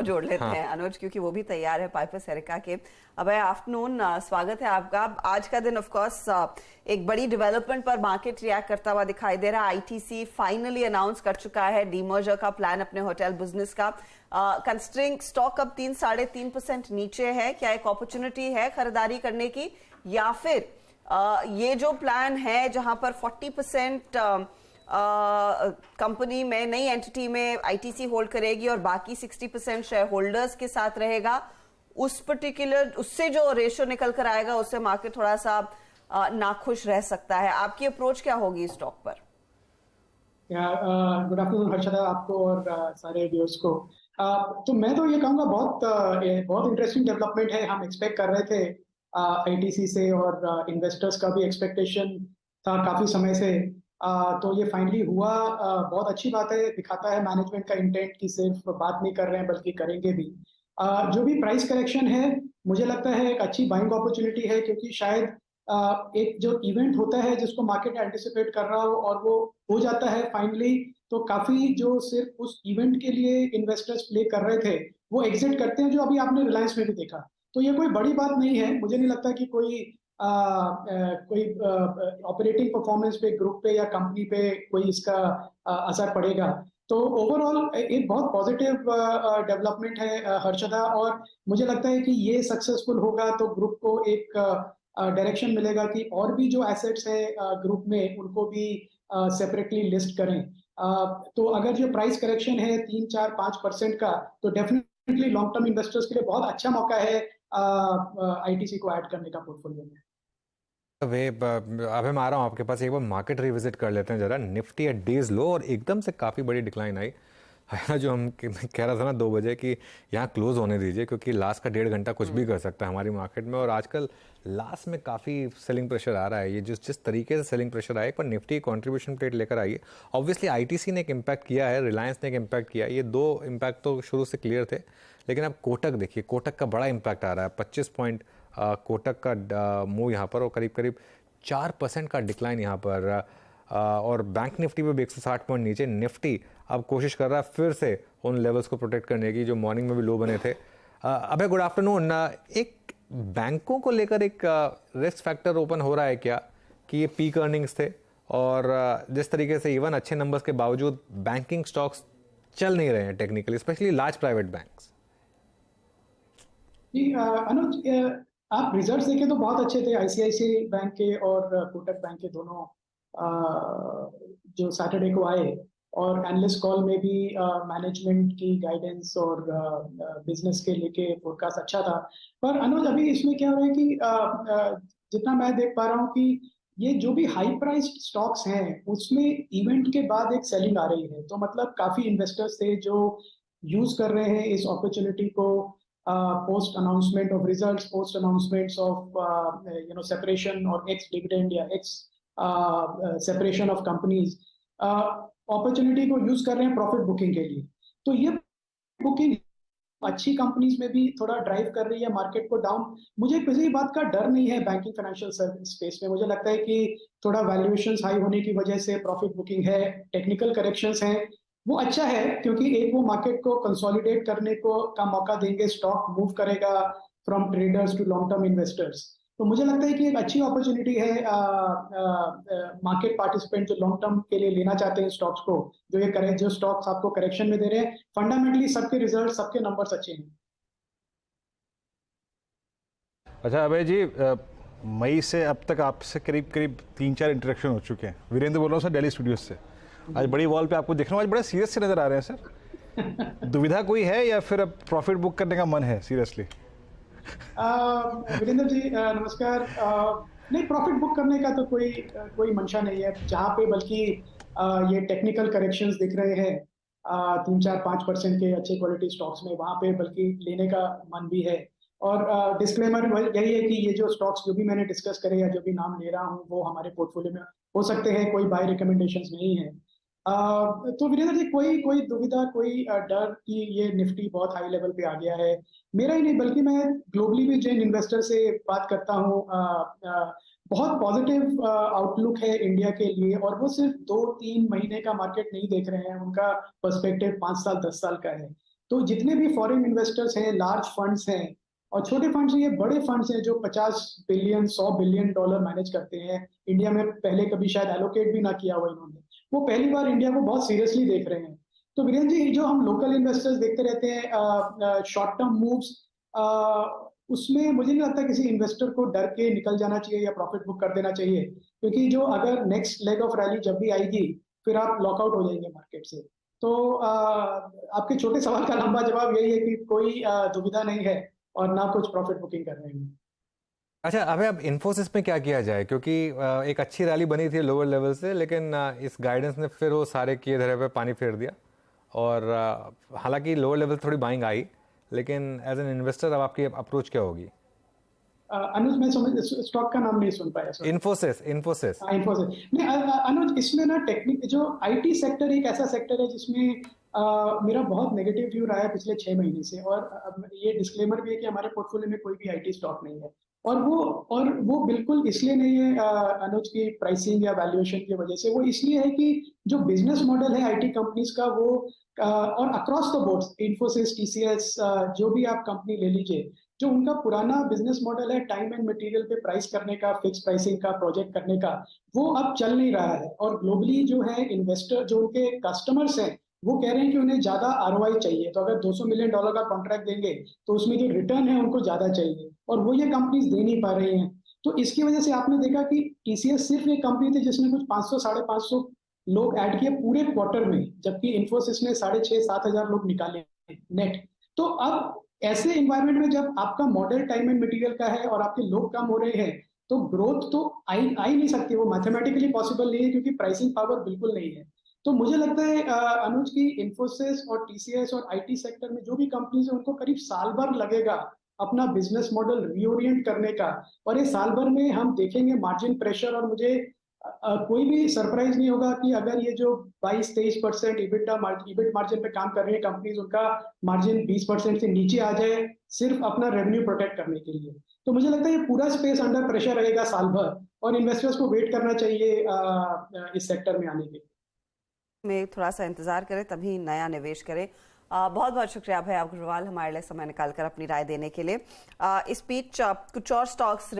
जोड़ लेते हाँ। हैं अनुज, क्योंकि वो भी तैयार है पाइपर सैरिका के। अब आफ्टरनून, स्वागत है आपका। आज का दिन ऑफ कोर्स एक बड़ी डेवलपमेंट पर मार्केट रिएक्ट करता हुआ दिखाई दे रहा है। आईटीसी फाइनली अनाउंस कर चुका है डीमर्जर का प्लान अपने होटल बिजनेस का। कंस्ट्रिंग स्टॉक अब 3-3.5% नीचे है। क्या एक अपॉर्चुनिटी है खरीदारी करने की, या फिर ये जो प्लान है जहां पर 40% कंपनी में, नई एंटिटी में आईटीसी होल्ड करेगी और बाकी 60% शेयर होल्डर्स के साथ रहेगा, उस पर्टिकुलर उससे जो रेशियो निकल कर आएगा उससे मार्केट थोड़ा सा नाखुश रह सकता है। आपकी अप्रोच क्या होगी इस स्टॉक पर? गुड आफ्टरनून हर्षदा, आपको और सारे व्यूअर्स को। तो मैं तो ये कहूँगा बहुत इंटरेस्टिंग डेवलपमेंट है। हम एक्सपेक्ट कर रहे थे आईटीसी से, और इन्वेस्टर्स का भी एक्सपेक्टेशन था काफी समय से। तो ये फाइनली हुआ। बहुत अच्छी बात है, दिखाता है मैनेजमेंट का इंटेंट कि सिर्फ बात नहीं कर रहे हैं बल्कि करेंगे भी। जो भी प्राइस करेक्शन है, मुझे लगता है एक अच्छी बाइंग अपॉर्चुनिटी है, क्योंकि शायद एक जो इवेंट होता है जिसको मार्केट एंटिसिपेट कर रहा हो और वो हो जाता है फाइनली, तो काफी जो सिर्फ उस इवेंट के लिए इन्वेस्टर्स प्ले कर रहे थे वो एग्जिट करते हैं, जो अभी आपने रिलायंस में भी देखा। तो ये कोई बड़ी बात नहीं है। मुझे नहीं लगता कि कोई ऑपरेटिंग परफॉर्मेंस पे, ग्रुप पे या कंपनी पे कोई इसका असर पड़ेगा। तो ओवरऑल एक बहुत पॉजिटिव डेवलपमेंट है हर्षदा, और मुझे लगता है कि ये सक्सेसफुल होगा तो ग्रुप को एक डायरेक्शन मिलेगा कि और भी जो एसेट्स है ग्रुप में उनको भी सेपरेटली लिस्ट करें। तो अगर जो प्राइस करेक्शन है 3-4-5% का, तो डेफिनेटली लॉन्ग टर्म इन्वेस्टर्स के लिए बहुत अच्छा मौका है आईटीसी को ऐड करने का पोर्टफोलियो में। अभी मैं आ रहा हूँ आपके पास, एक बार मार्केट रिविजिट कर लेते हैं जरा। निफ्टी एट डेज लो और एकदम से काफ़ी बड़ी डिक्लाइन आई है। जो हम कह रहा था ना 2 बजे कि यहाँ क्लोज होने दीजिए, क्योंकि लास्ट का 1.5 घंटा कुछ भी कर सकता है हमारी मार्केट में। और आजकल लास्ट में काफ़ी सेलिंग प्रेशर आ रहा है। ये जिस तरीके से सेलिंग प्रेशर आए, पर निफ्टी कंट्रीब्यूशन प्लेट लेकर आई है। ऑब्वियसली आईटीसी ने एक इम्पैक्ट किया है, रिलायंस ने एक इम्पैक्ट किया है। ये 2 इम्पैक्ट तो शुरू से क्लियर थे, लेकिन अब कोटक देखिए, कोटक का बड़ा इम्पैक्ट आ रहा है। 25 पॉइंट कोटक का मूव यहाँ पर, और करीब करीब 4% का डिक्लाइन यहाँ पर। और बैंक निफ्टी पे भी 160 पॉइंट नीचे। निफ्टी अब कोशिश कर रहा है फिर से उन लेवल्स को प्रोटेक्ट करने की जो मॉर्निंग में भी लो बने थे। अबे गुड आफ्टरनून। एक बैंकों को लेकर एक रिस्क फैक्टर ओपन हो रहा है क्या, कि ये पीक अर्निंग्स थे और जिस तरीके से इवन अच्छे नंबर्स के बावजूद बैंकिंग स्टॉक्स चल नहीं रहे हैं technically, specially large private banks? जी अनुज, आप रिजल्ट्स देखे तो बहुत अच्छे थे आईसीआईसीआई बैंक के और कोटक बैंक के दोनों, जो सैटरडे को आए। और एनालिस्ट कॉल में भी मैनेजमेंट की गाइडेंस और बिजनेस के लेके फोरकास्ट अच्छा था। पर अनुज, अभी इसमें क्या हो रहा है कि जितना मैं देख पा रहा हूँ कि ये जो भी हाई प्राइस्ड स्टॉक्स हैं उसमें इवेंट के बाद एक सेलिंग आ रही है। तो मतलब काफी इन्वेस्टर्स थे जो यूज कर रहे हैं इस अपॉर्चुनिटी को, post announcement of results, post announcements of separation और एक्स डिविडेंड या x separation of companies, opportunity को यूज कर रहे हैं प्रॉफिट बुकिंग के लिए। तो ये बुकिंग अच्छी कंपनीज में भी थोड़ा ड्राइव कर रही है मार्केट को डाउन। मुझे किसी बात का डर नहीं है बैंकिंग फाइनेंशियल सर्विस स्पेस में। मुझे लगता है कि थोड़ा वैल्यूएशंस हाई होने की वजह से प्रॉफिट बुकिंग है, टेक्निकल करेक्शंस हैं, वो अच्छा है, क्योंकि एक वो मार्केट को कंसोलिडेट करने को का मौका देंगे, स्टॉक मूव करेगा from traders to long term investors. तो मुझे लगता है कि एक अच्छी अपॉर्चुनिटी है मार्केट पार्टिसिपेंट जो लॉन्ग टर्म के लिए लेना चाहते हैं स्टॉक्स को, जो ये करें, जो स्टॉक्स आपको करेक्शन में दे रहे हैं। फंडामेंटली सबके रिजल्ट, सबके नंबर्स अच्छे हैं। अच्छा अभय जी, मई से अब तक आपसे करीब करीब 3-4 इंटरेक्शन हो चुके हैं। वीरेंद्र बोल रहा हूँ सर, दिल्ली स्टूडियोज से। आज बड़ी वॉल पे आपको दिख रहा हूँ, आज बड़े सीरियस से नजर आ रहे हैं सर। दुविधा कोई है या फिर अब प्रॉफिट बुक करने का मन है सीरियसली? वीरेंद्र जी नमस्कार। नहीं, प्रॉफिट बुक करने का तो कोई मंशा नहीं है जहाँ पे, बल्कि ये टेक्निकल करेक्शंस दिख रहे हैं 3-4-5% के अच्छे क्वालिटी स्टॉक्स में, वहाँ पे बल्कि लेने का मन भी है। और डिस्क्लेमर यही है कि ये जो स्टॉक्स जो भी मैंने डिस्कस करे या जो भी नाम ले रहा हूँ वो हमारे पोर्टफोलियो में हो सकते हैं, कोई बाय रिकमेंडेशंस नहीं है। तो वीरेंद्र जी, कोई दुविधा, कोई डर कि ये निफ्टी बहुत हाई लेवल पे आ गया है, मेरा ही नहीं बल्कि मैं ग्लोबली भी जिन इन्वेस्टर से बात करता हूँ, बहुत पॉजिटिव आउटलुक है इंडिया के लिए। और वो सिर्फ 2-3 महीने का मार्केट नहीं देख रहे हैं, उनका पर्सपेक्टिव 5 साल 10 साल का है। तो जितने भी फॉरेन इन्वेस्टर्स हैं, लार्ज फंड्स हैं और छोटे फंड्स हैं, ये बड़े फंड्स हैं जो 50 बिलियन 100 बिलियन डॉलर मैनेज करते हैं, इंडिया में पहले कभी शायद एलोकेट भी ना किया हुआ इन्होंने, वो पहली बार इंडिया को बहुत सीरियसली देख रहे हैं। तो वीरेंद्र जी, जो हम लोकल इन्वेस्टर्स देखते रहते हैं शॉर्ट टर्म मूव्स, उसमें मुझे नहीं लगता किसी इन्वेस्टर को डर के निकल जाना चाहिए या प्रॉफिट बुक कर देना चाहिए, क्योंकि जो अगर नेक्स्ट लेग ऑफ रैली जब भी आएगी फिर आप लॉकआउट हो जाएंगे मार्केट से। तो आपके छोटे सवाल का लंबा जवाब यही है कि कोई दुविधा नहीं है और ना कुछ प्रॉफिट बुकिंग कर रहे हैं। अच्छा, अब इन्फोसिस में क्या किया जाए, क्योंकि एक अच्छी रैली बनी थी लोअर लेवल से, लेकिन इस गाइडेंस ने फिर वो सारे किए धरे पे पानी फेर दिया। और हालांकि लोअर लेवल थोड़ी बाइंग आई, लेकिन एज एन इन्वेस्टर अब आपकी अप्रोच क्या होगी? अनुज, मैं समझ स्टॉक का नाम नहीं सुन पाया सर। इन्फोसिस इन्फोसिस नहीं अनुज, इसमें ना टेक्निक जो आईटी सेक्टर एक ऐसा सेक्टर है जिसमें मेरा बहुत नेगेटिव व्यू रहा है पिछले 6 महीने से, और ये डिस्क्लेमर भी है कि हमारे पोर्टफोलियो में कोई भी आईटी स्टॉक नहीं है, और वो बिल्कुल इसलिए नहीं है अनुज की प्राइसिंग या वैल्यूएशन की वजह से, वो इसलिए है कि जो बिजनेस मॉडल है आईटी कंपनीज का वो और across the board Infosys, TCS, जो भी आप कंपनी ले लीजिए, जो उनका पुराना बिजनेस मॉडल है टाइम एंड मटेरियल पे प्राइस करने का, फिक्स प्राइसिंग का, प्रोजेक्ट करने का, वो अब चल नहीं रहा है। और ग्लोबली जो है इन्वेस्टर, जो उनके कस्टमर्स हैं, वो कह रहे हैं कि उन्हें ज्यादा आरओआई चाहिए, तो अगर $200 मिलियन का कॉन्ट्रैक्ट देंगे तो उसमें जो रिटर्न है उनको ज्यादा चाहिए, और वो ये कंपनीज दे नहीं पा रही हैं। तो इसकी वजह से आपने देखा कि टीसीएस सिर्फ एक कंपनी थी जिसने कुछ 500 550 लोग ऐड किए पूरे क्वार्टर में, जबकि इन्फोसिस ने 6,500-7,000 लोग निकाले नेट। तो अब ऐसे इन्वायरमेंट में जब आपका मॉडल टाइम एंड मटेरियल का है और आपके लोग कम हो रहे हैं, तो ग्रोथ तो आ ही नहीं सकती, वो मैथमेटिकली पॉसिबल नहीं है, क्योंकि प्राइसिंग पावर बिल्कुल नहीं है। तो मुझे लगता है अनुज की इन्फोसिस और टीसीएस और आईटी सेक्टर में जो भी कंपनीज है उनको करीब साल भर लगेगा अपना बिजनेस मॉडल रीओरिएंट करने का, और ये साल भर में हम देखेंगे मार्जिन प्रेशर, और मुझे कोई भी सरप्राइज नहीं होगा कि अगर ये जो 22-23% इबिट मार्जिन पे काम कर रही है कंपनीज, उनका मार्जिन 20% से नीचे आ जाए सिर्फ अपना रेवेन्यू प्रोटेक्ट करने के लिए। तो मुझे लगता है ये पूरा स्पेस अंडर प्रेशर रहेगा साल भर, और इन्वेस्टर्स को वेट करना चाहिए इस सेक्टर में आने के लिए। में थोड़ा सा इंतजार करें, तभी नया निवेश करें। बहुत बहुत शुक्रिया भाई अग्रवाल, हमारे लिए समय निकालकर अपनी राय देने के लिए। इस बीच कुछ और स्टॉक्स